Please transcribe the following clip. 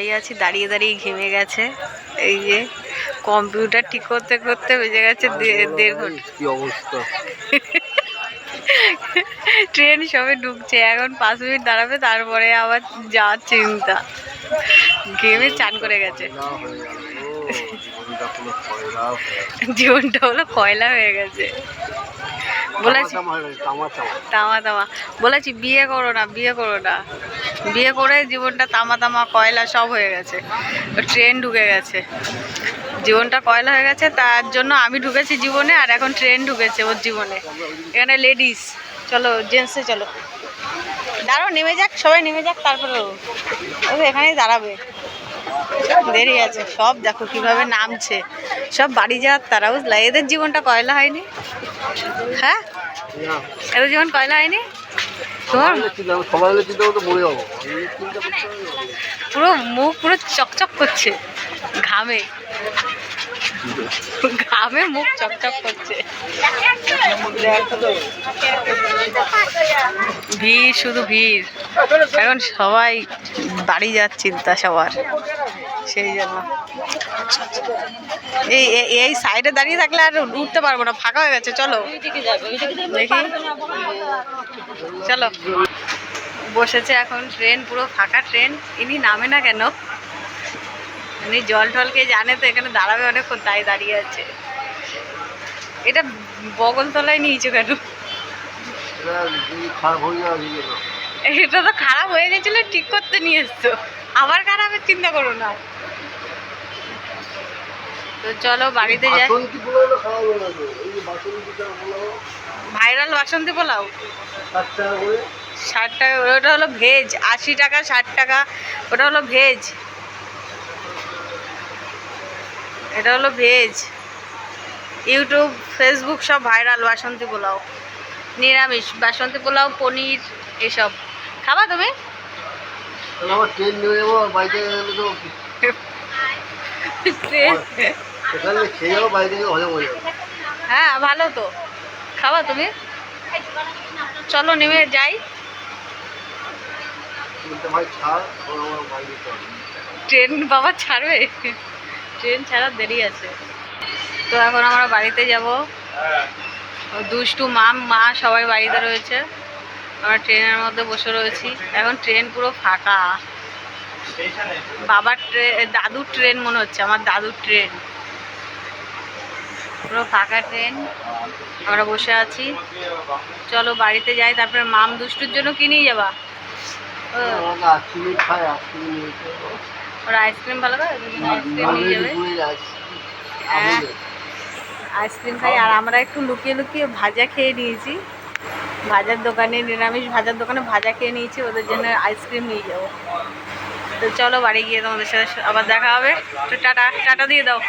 দাঁড়িয়ে আছি, দাঁড়িয়ে দাঁড়িয়ে ঘেমে গেছে। এই যে কম্পিউটার ঠিক করতে করতে বেজে গেছে 1.5 ঘন্টা। কি অবস্থা! ট্রেন সবে ঢুকছে, এখন 5 মিনিট দাঁড়াবে, তারপরে আবার যাওয়ার চিন্তা। ঘেমে চান করে গেছে। জীবনটা হলো কয়লা হয়ে গেছে। বলেছি তামা তামা, বলেছি বিয়ে করো না, বিয়ে করো না, বিয়ে করে জীবনটা তামা তামা কয়লা সব হয়ে গেছে। ট্রেন ঢুকে গেছে, জীবনটা কয়লা হয়ে গেছে, তার জন্য আমি ঢুকেছি জীবনে, আর এখন ট্রেন ঢুকেছে ওর জীবনে। এখানে লেডিস, চলো জেন্টসে চলো, দাঁড়াও, নেমে যাক, সবাই নেমে যাক, তারপরে এখানেই দাঁড়াবে। দেরি আছে, সব দেখো কিভাবে নামছে, সব বাড়ি যাওয়ার তারা, বুঝলা? এদের জীবনটা কয়লা হয়নি। হ্যাঁ, এদের জীবন কয়লা হয়নি। পুরো মুখ পুরো চকচক করছে ঘামে, ঘামে মুখ চকচক করছে। ভিড়, শুধু ভিড়। এখন সবাই বাড়ি যাওয়ার চিন্তা সবার, সেই জন্য এই সাইডে দাঁড়িয়ে থাকলে আর উঠতে পারবো না, ফাঁকা হয়ে গেছে। চলো দেখি, চলো। বসেছে এখন ট্রেন, পুরো ফাঁকা ট্রেন। ইনি নামে না কেন? ইনি জল টলকে জানে তো, এখানে দাঁড়াবে অনেকক্ষণ, তাই দাঁড়িয়ে আছে। এটা বগলতলায় নিয়েছো কেন? এটা তো খারাপ হয়ে গেছিল, ঠিক করতে নিয়ে এসছো, আবার খারাপের চিন্তা করো না। তো চলো বাড়িতে যাই। ভাইরাল বাসন্তী পোলাও 60 টাকা, ওটা হলো ভেজ। 80 টাকা, 60 টাকা, ওটা হলো ভেজ, এটা হলো ভেজ। ইউটিউব, ফেসবুক সব ভাইরাল বাসন্তী পোলাও। নিরামিষ বাসন্তী পোলাও, পনির, এসব খাবা তুমি? হ্যাঁ, ভালো তো, খাবা তুমি? চলো নেমে যাই। ট্রেন বাবা ছাড়বে, ট্রেন ছাড়ার দেরি আছে। তো এখন আমরা বাড়িতে যাব। দুষ্টু মা সবাই বাড়িতে রয়েছে, আমরা ট্রেনের মধ্যে বসে রয়েছি। এখন ট্রেন পুরো ফাঁকা। বাবার দাদুর ট্রেন মনে হচ্ছে, আমার দাদুর ট্রেন। পুরো ফাঁকা ট্রেন, আমরা বসে আছি। চলো বাড়িতে যাই, তারপরে মাম দুষ্টুর জন্য কি নিয়ে যাবা? ওরা আইসক্রিম ভালো খায়, আইসক্রিম নিয়ে যাবে। হ্যাঁ, আইসক্রিম খাই। আর আমরা একটু লুকিয়ে লুকিয়ে ভাজা খেয়ে নিয়েছি, ভাজার দোকানে, নিরামিষ ভাজার দোকানে ভাজা খেয়ে নিয়েছি, ওদের জন্য আইসক্রিম নিয়ে যাবো। তো চলো বাড়ি গিয়ে তোমাদের সাথে আবার দেখা হবে। তো টাটা, টাটা দিয়ে দাও।